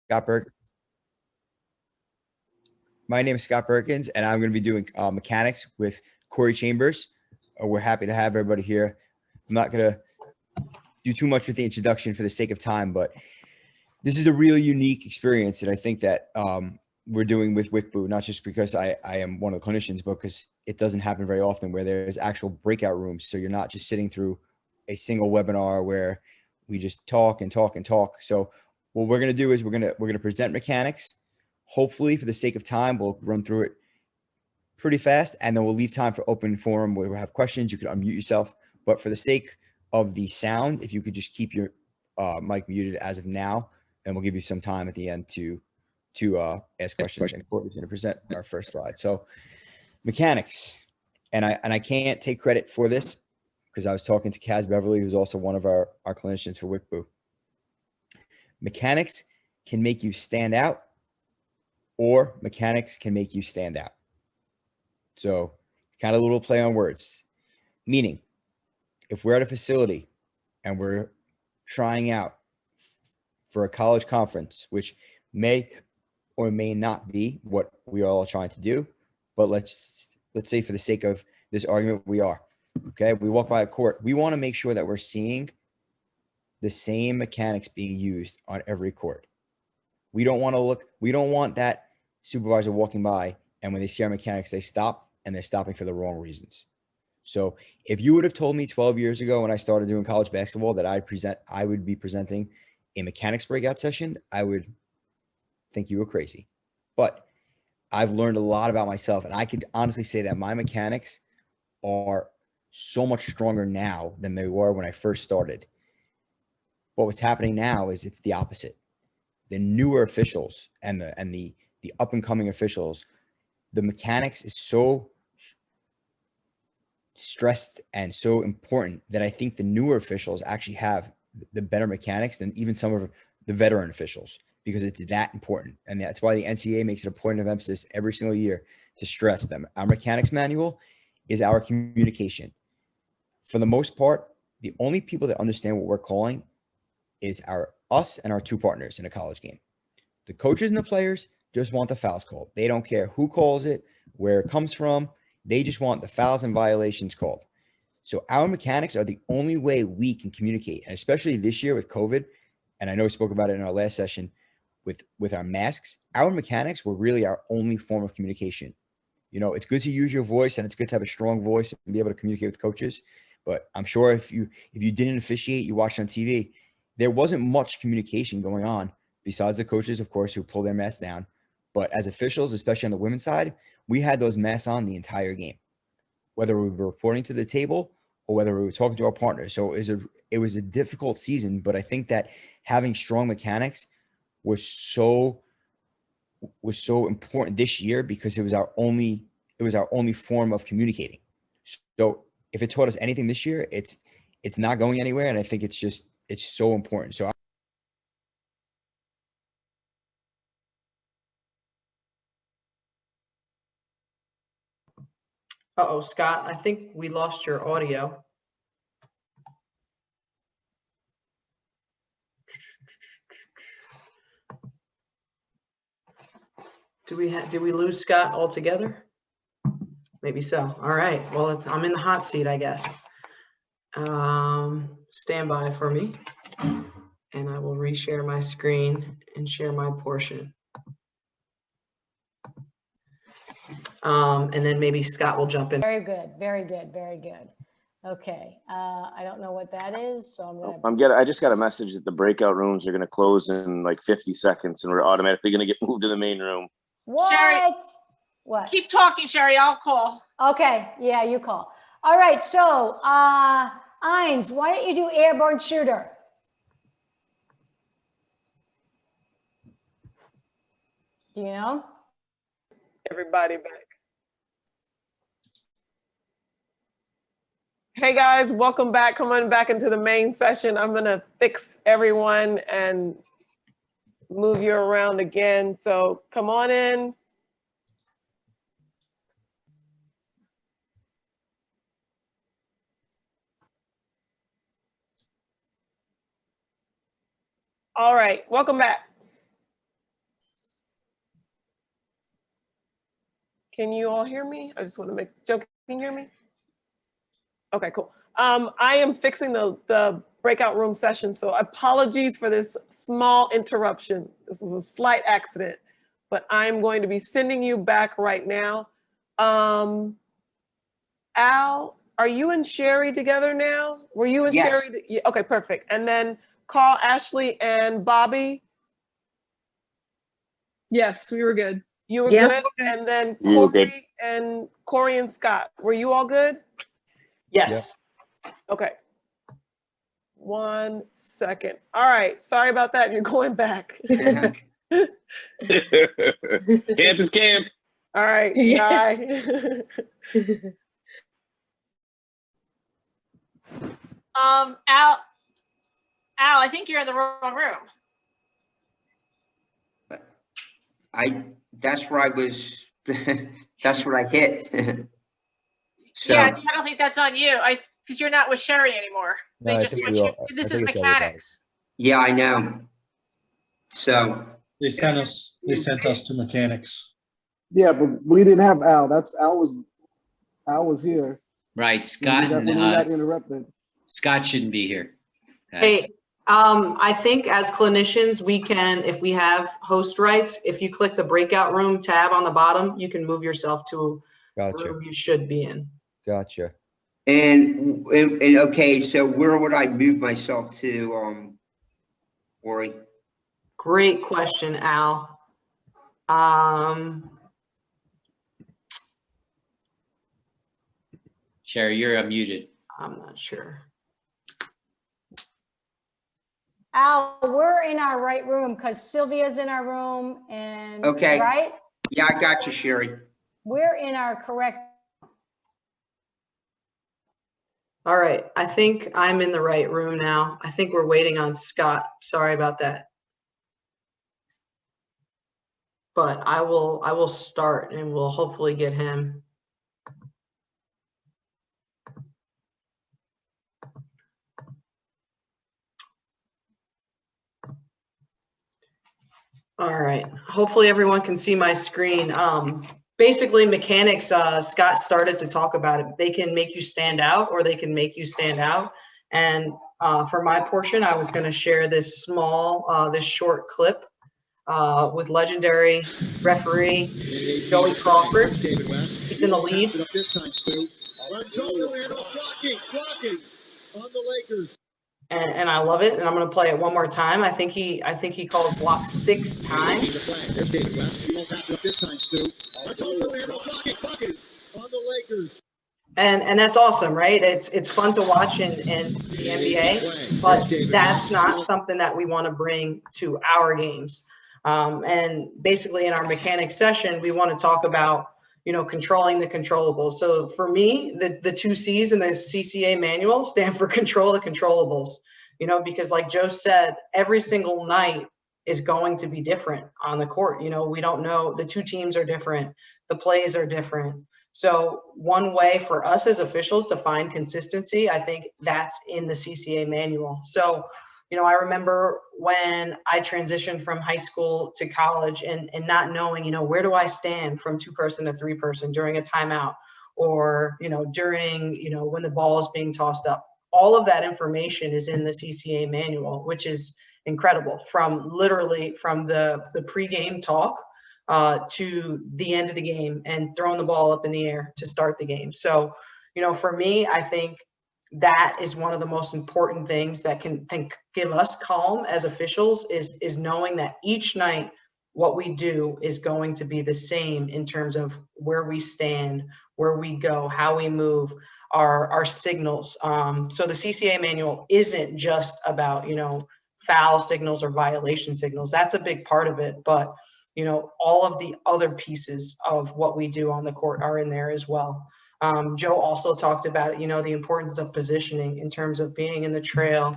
Scott Perkins. My name is Scott Perkins, and I'm going to be doing mechanics with Corey Chambers. We're happy to have everybody here. I'm not going to do too much with the introduction for the sake of time, but this is a really unique experience that I think that we're doing with WCBOO, not just because I am one of the clinicians, but because it doesn't happen very often where there's actual breakout rooms. So you're not just sitting through a single webinar where we just talk and talk and talk. So what we're going to do is we're going to present mechanics. Hopefully, for the sake of time, we'll run through it pretty fast, and then we'll leave time for open forum where we'll have questions. You can unmute yourself, but for the sake of the sound, if you could just keep your mic muted as of now, and we'll give you some time at the end to ask questions. And Courtney's going to present our first slide. So mechanics, and I can't take credit for this because I was talking to Kaz Beverly, who's also one of our clinicians for WCBOO. Mechanics can make you stand out, or mechanics can make you stand out. So kind of a little play on words, meaning if we're at a facility and we're trying out for a college conference, which may or may not be what we are all trying to do, but let's say for the sake of this argument, we are. Okay, we walk by a court. We want to make sure that we're seeing the same mechanics being used on every court. We don't want that supervisor walking by, and when they see our mechanics, they stop, and they're stopping for the wrong reasons. So if you would have told me 12 years ago when I started doing college basketball that I would be presenting a mechanics breakout session, I would think you were crazy. But I've learned a lot about myself, and I could honestly say that my mechanics are so much stronger now than they were when I first started. But what's happening now is it's the opposite. The newer officials and the up and coming officials, the mechanics is so stressed and so important that I think the newer officials actually have the better mechanics than even some of the veteran officials, because it's that important. And that's why the NCAA makes it a point of emphasis every single year to stress them. Our mechanics manual is our communication. For the most part, the only people that understand what we're calling is us and our two partners in a college game. The coaches and the players just want the fouls called. They don't care who calls it, where it comes from. They just want the fouls and violations called. So our mechanics are the only way we can communicate. And especially this year with COVID, and I know we spoke about it in our last session with our masks, our mechanics were really our only form of communication. You know, it's good to use your voice, and it's good to have a strong voice and be able to communicate with coaches. But I'm sure if you didn't officiate, you watched on TV, there wasn't much communication going on besides the coaches, of course, who pull their masks down. But as officials, especially on the women's side, we had those masks on the entire game, whether we were reporting to the table or whether we were talking to our partners. So it was a difficult season, but I think that having strong mechanics was so important this year because it was our only form of communicating. So if it taught us anything this year, it's not going anywhere, and I think it's so important. So Uh-oh, Scott, I think we lost your audio. Did we lose Scott altogether? Maybe so. All right. Well, I'm in the hot seat, I guess. Stand by for me, and I will reshare my screen and share my portion. And then maybe Scott will jump in. Very good, very good, very good. Okay, I don't know what that is, so I just got a message that the breakout rooms are going to close in like 50 seconds, and we're automatically going to get moved to the main room. What? Sherry, what? Keep talking, Sherry. I'll call. Okay, yeah, you call. All right, so Ines, why don't you do airborne shooter? Do you know? Everybody back. Hey guys, welcome back. Come on back into the main session. I'm gonna fix everyone and move you around again. So come on in. All right, welcome back. Can you all hear me? I just want to make, Joe, can you hear me? Okay, cool. I am fixing the breakout room session, so apologies for this small interruption. This was a slight accident, but I'm going to be sending you back right now. Al, are you and Sherry together now? Were you and Yes. Sherry? Yeah, okay, perfect. And then call Ashley and Bobby. Yes, we were good. You were Yeah, good? we're good. And then You were good. Corey and Scott, were you all good? Yes. Okay. 1 second. All right, sorry about that. You're going back. Camp is camp. All right, bye. Al, I think you're in the wrong room. That's where I was, that's what I hit. So, Yeah, I don't think that's on you. Because you're not with Sherry anymore. No, They I just think switched we you. all- This I is think it's everybody. mechanics. yeah, I know. So, They sent us to mechanics. Yeah, but we didn't have Al. Al was here. Right, when Scott we and got interrupted. Scott shouldn't be here. Okay. Hey, I think as clinicians, we can, if we have host rights, if you click the breakout room tab on the bottom, you can move yourself to a Gotcha. room you should be in. Gotcha. and okay, so where would I move myself to, Ori? Great question, Al. Sherry, you're unmuted. I'm not sure. Al, we're in our right room because Sylvia's in our room and, Okay. right? Yeah, I got you, Sherry. We're in our correct. All right, I think I'm in the right room now. I think we're waiting on Scott. Sorry about that. But I will start and we'll hopefully get him. All right, hopefully everyone can see my screen. Basically mechanics, Scott started to talk about it. They can make you stand out or they can make you stand out. And for my portion, I was gonna share this this short clip with legendary referee Joey Crawford. He's in the lead. And I love it, and I'm going to play it one more time. I think he calls block 6 times. And that's awesome, right? It's fun to watch in the NBA, but that's not something that we want to bring to our games. And basically in our mechanics session, we want to talk about, controlling the controllables. So for me, the 2 C's in the CCA manual stand for control the controllables, because like Joe said, every single night is going to be different on the court. We don't know, the 2 teams are different, the plays are different. So one way for us as officials to find consistency, I think that's in the CCA manual. So, I remember when I transitioned from high school to college and not knowing, where do I stand from 2-person to 3-person during a timeout or, during, when the ball is being tossed up. All of that information is in the CCA manual, which is incredible, from literally from the pregame talk to the end of the game and throwing the ball up in the air to start the game. So, for me, I think that is one of the most important things that can give us calm as officials is knowing that each night what we do is going to be the same in terms of where we stand, where we go, how we move, our signals. So the CCA manual isn't just about, foul signals or violation signals. That's a big part of it, but all of the other pieces of what we do on the court are in there as well. Joe also talked about, the importance of positioning in terms of being in the trail,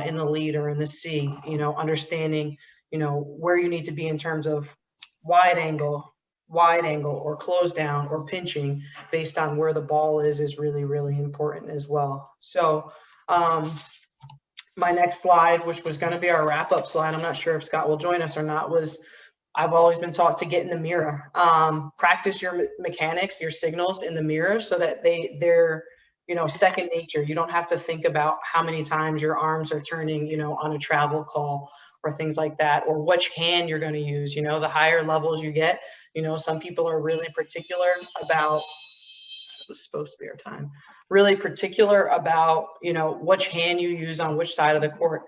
in the lead or in the C, understanding, where you need to be in terms of wide angle or close down or pinching based on where the ball is really, really important as well. So my next slide, which was going to be our wrap up slide, I'm not sure if Scott will join us or not, was I've always been taught to get in the mirror. Practice your mechanics, your signals in the mirror so that they're, you know, second nature. You don't have to think about how many times your arms are turning, you know, on a travel call or things like that, or which hand you're going to use. You know, the higher levels you get, you know, some people are really particular about, it was supposed to be our time, really particular about, you know, which hand you use on which side of the court.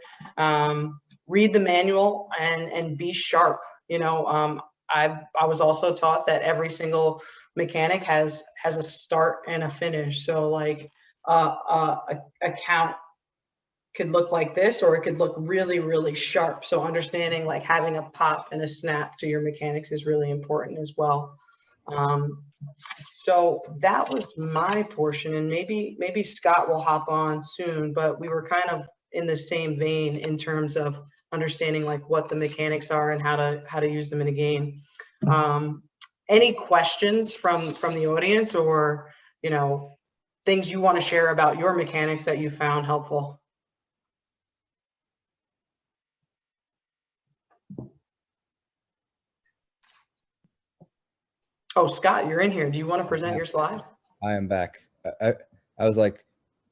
Read the manual and be sharp. You know, I was also taught that every single mechanic has a start and a finish. So like a count could look like this, or it could look really, really sharp. So understanding like having a pop and a snap to your mechanics is really important as well. So that was my portion, and maybe Scott will hop on soon, but we were kind of in the same vein in terms of understanding like what the mechanics are and how to use them in a game. Any questions from the audience, or, you know, things you want to share about your mechanics that you found helpful? Oh, Scott, you're in here. Do you want to present your slide? I am back. I was like,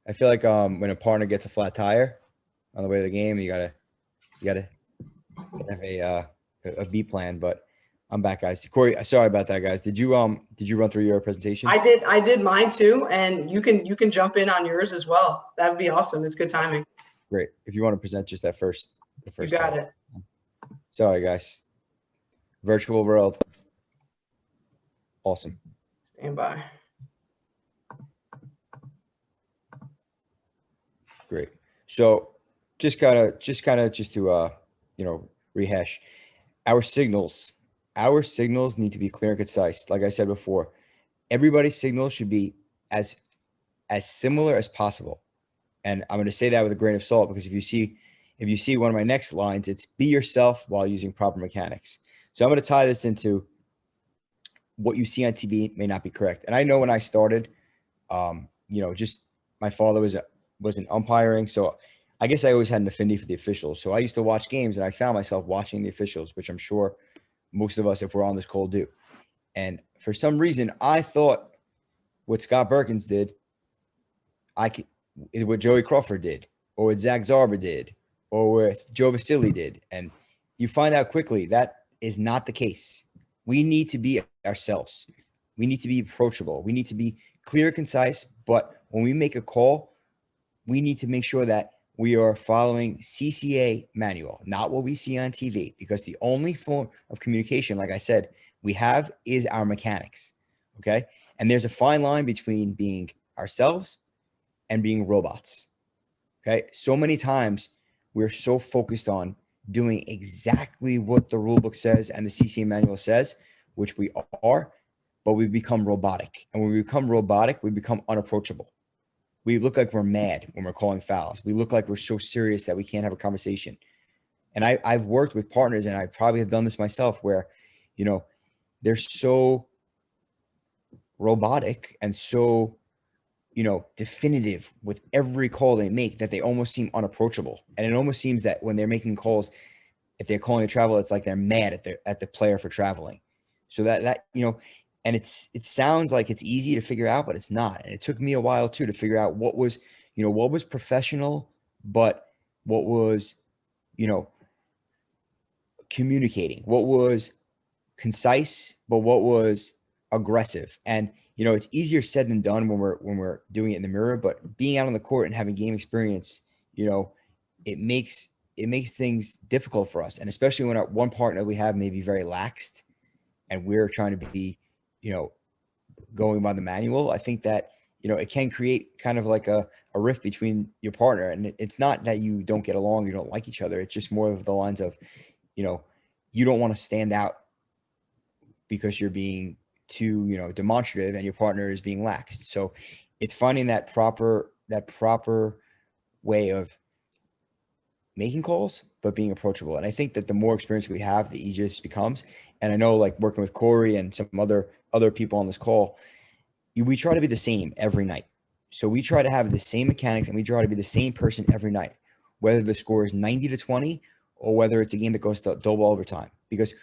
I feel like when a partner gets a flat tire on the way to the game, you gotta have a B plan. But I'm back, guys. Corey, sorry about that, guys. Did you run through your presentation? I did mine too, and you can jump in on yours as well. That would be awesome. It's good timing. Great. If you want to present just the first. You got it. Sorry, guys. Virtual world. Awesome. Stand by. Great. So just to you know, rehash our signals. Our signals need to be clear and concise. Like I said before, everybody's signals should be as similar as possible. And I'm going to say that with a grain of salt, because if you see one of my next lines, it's be yourself while using proper mechanics. So I'm going to tie this into what you see on TV may not be correct. And I know when I started, you know, just my father was an umpiring. So I guess I always had an affinity for the officials. So I used to watch games and I found myself watching the officials, which I'm sure most of us, if we're on this call, do. And for some reason, I thought what Scott Berkins did, is what Joey Crawford did, or what Zach Zarba did, or what Joe Vasily did. And you find out quickly that is not the case. We need to be ourselves. We need to be approachable. We need to be clear, concise. But when we make a call, we need to make sure that we are following CCA manual, not what we see on TV, because the only form of communication, like I said, we have is our mechanics. Okay. And there's a fine line between being ourselves and being robots. Okay. So many times we're so focused on doing exactly what the rule book says and the CCA manual says, which we are, but we become robotic. And when we become robotic, we become unapproachable. We look like we're mad when we're calling fouls. We look like we're so serious that we can't have a conversation. And I've worked with partners, and I probably have done this myself, where, you know, they're so robotic and so, you know, definitive with every call they make that they almost seem unapproachable. And it almost seems that when they're making calls, if they're calling a travel, it's like they're mad at the player for traveling. So that you know, and it sounds like it's easy to figure out, but it's not. And it took me a while too to figure out what was professional, but what was, you know, communicating, what was concise, but what was aggressive. And, you know, it's easier said than done when we're doing it in the mirror, but being out on the court and having game experience, you know, it makes things difficult for us. And especially when our one partner we have may be very laxed and we're trying to be, you know, going by the manual. I think that, you know, it can create kind of like a rift between your partner. And it's not that you don't get along, you don't like each other. It's just more of the lines of, you know, you don't want to stand out because you're being too, you know, demonstrative and your partner is being laxed. So it's finding that proper way of making calls, but being approachable. And I think that the more experience we have, the easier this becomes. And I know, like, working with Corey and some other people on this call, we try to be the same every night. So we try to have the same mechanics and we try to be the same person every night, whether the score is 90-20 or whether it's a game that goes to double overtime, because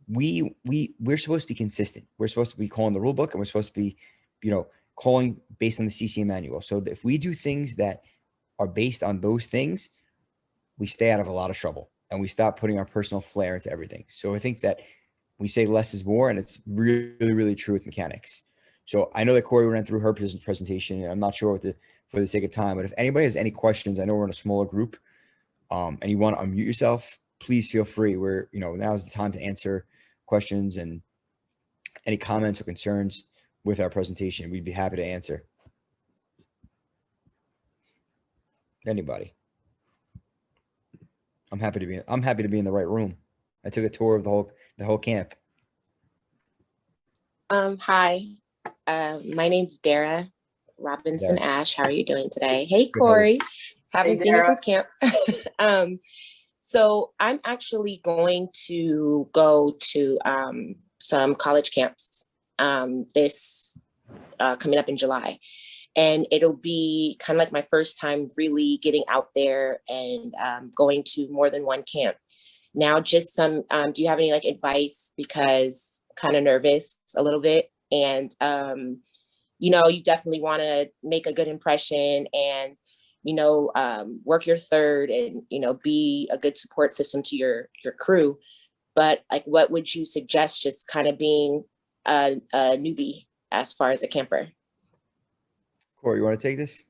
we're supposed to be consistent. We're supposed to be calling the rule book, and we're supposed to be, calling based on the CCM manual. So if we do things that are based on those things, we stay out of a lot of trouble and we stop putting our personal flair into everything. So I think that we say less is more, and it's really, really true with mechanics. So I know that Corey ran through her presentation, and I'm not sure for the sake of time, but if anybody has any questions, I know we're in a smaller group, and you want to unmute yourself, please feel free. Now is the time to answer questions and any comments or concerns with our presentation. We'd be happy to answer. Anybody? I'm happy to be in the right room. I took a tour of the whole camp. Hi, my name's Dara Robinson Ash. How are you doing today? Hey, Good, Corey. Haven't Hey, seen you Dara. since camp. So I'm actually going to go to some college camps this coming up in July. And it'll be kind of like my first time really getting out there and going to more than one camp. Now, just some, do you have any like advice? Because kind of nervous a little bit. And, you definitely want to make a good impression and, work your third and, be a good support system to your crew. But like, what would you suggest just kind of being a newbie as far as a camper? Corey, you want to take this?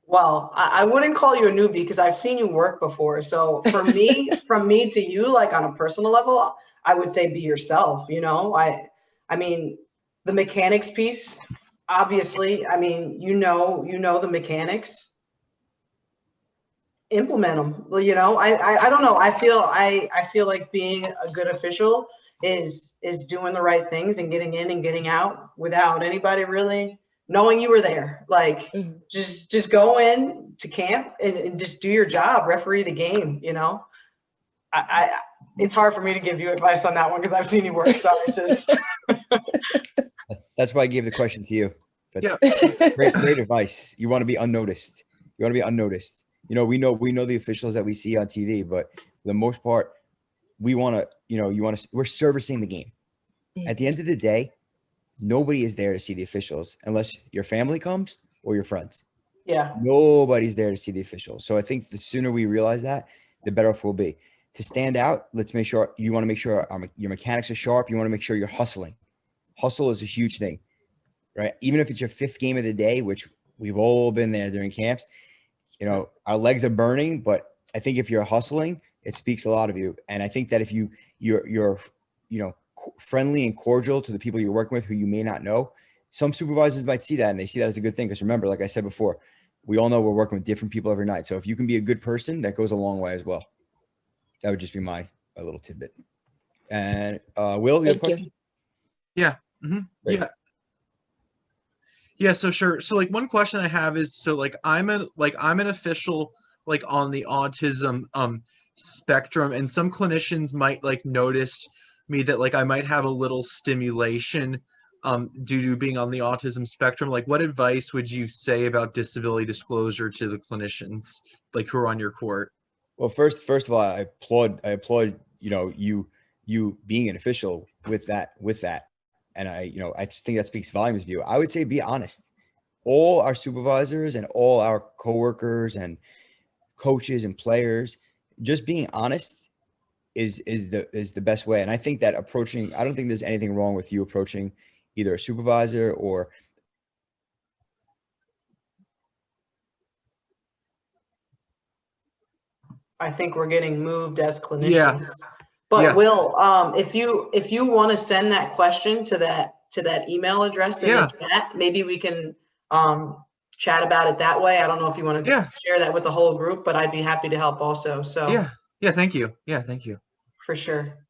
Well, I wouldn't call you a newbie because I've seen you work before. So for me, from me to you, like on a personal level, I would say be yourself. I mean, the mechanics piece, obviously, I mean, the mechanics, implement them. Well, I don't know. I feel like being a good official is doing the right things and getting in and getting out without anybody really knowing you were there. Like just go in to camp and just do your job, referee the game. It's hard for me to give you advice on that one because I've seen you work. Sorry, sis. That's why I gave the question to you. But yeah, great advice. You want to be unnoticed. We know the officials that we see on TV, but for the most part, we're servicing the game. At the end of the day, nobody is there to see the officials unless your family comes or your friends. Yeah. Nobody's there to see the officials. So I think the sooner we realize that, the better off we'll be. To stand out, let's make sure your mechanics are sharp. You want to make sure you're hustling. Hustle is a huge thing, right? Even if it's your 5th game of the day, which we've all been there during camps, our legs are burning, but I think if you're hustling, it speaks a lot of you. And I think that if you're friendly and cordial to the people you're working with who you may not know, some supervisors might see that and they see that as a good thing. Because remember, like I said before, we all know we're working with different people every night. So if you can be a good person, that goes a long way as well. That would just be my little tidbit. And Will, you have a question? Yeah. Mm-hmm. Yeah. So sure. So like one question I have is, so like I'm an official like on the autism spectrum, and some clinicians might like notice me that like I might have a little stimulation due to being on the autism spectrum. Like what advice would you say about disability disclosure to the clinicians like who are on your court? Well, first of all, I applaud you being an official with that. And I just think that speaks volumes of you. I would say be honest. All our supervisors and all our coworkers and coaches and players, just being honest is the best way. And I think that I don't think there's anything wrong with you approaching either a supervisor or I think we're getting moved as clinicians. Yeah. But Yeah. Will, if you want to send that question to that email address in the chat, maybe we can chat about it that way. I don't know if you want to share that with the whole group, but I'd be happy to help also. So yeah, thank you. Yeah, thank you. For sure.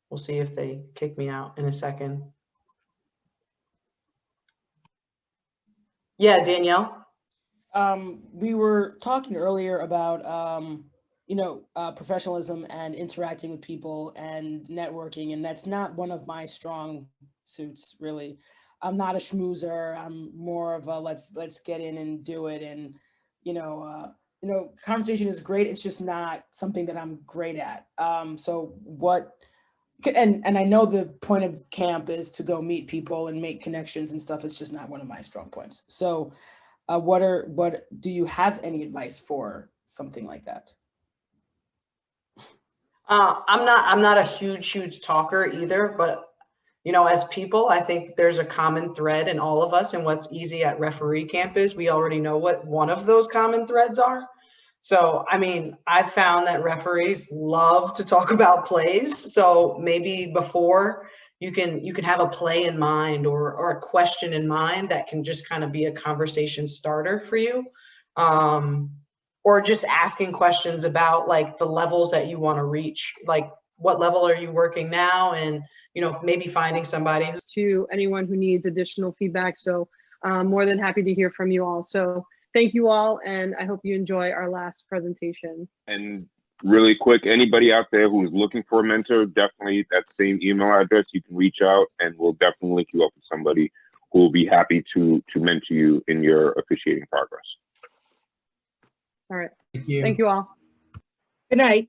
We'll see if they kick me out in a second. Yeah, Danielle. We were talking earlier about professionalism and interacting with people and networking, and that's not one of my strong suits, really. I'm not a schmoozer. I'm more of a let's get in and do it. And conversation is great. It's just not something that I'm great at. So what and I know the point of camp is to go meet people and make connections and stuff. It's just not one of my strong points. So what do you have any advice for something like that? I'm not a huge talker either, but as people, I think there's a common thread in all of us, and what's easy at referee camp is we already know what one of those common threads are. So, I mean, I've found that referees love to talk about plays. So maybe before you can have a play in mind or a question in mind that can just kind of be a conversation starter for you. Or just asking questions about like the levels that you want to reach, like what level are you working now? And, maybe finding somebody. To anyone who needs additional feedback. So more than happy to hear from you all. So thank you all. And I hope you enjoy our last presentation. And really quick, anybody out there who's looking for a mentor, definitely that same email address, you can reach out and we'll definitely link you up with somebody who will be happy to mentor you in your officiating progress. All right. Thank you. Thank you all. Good night.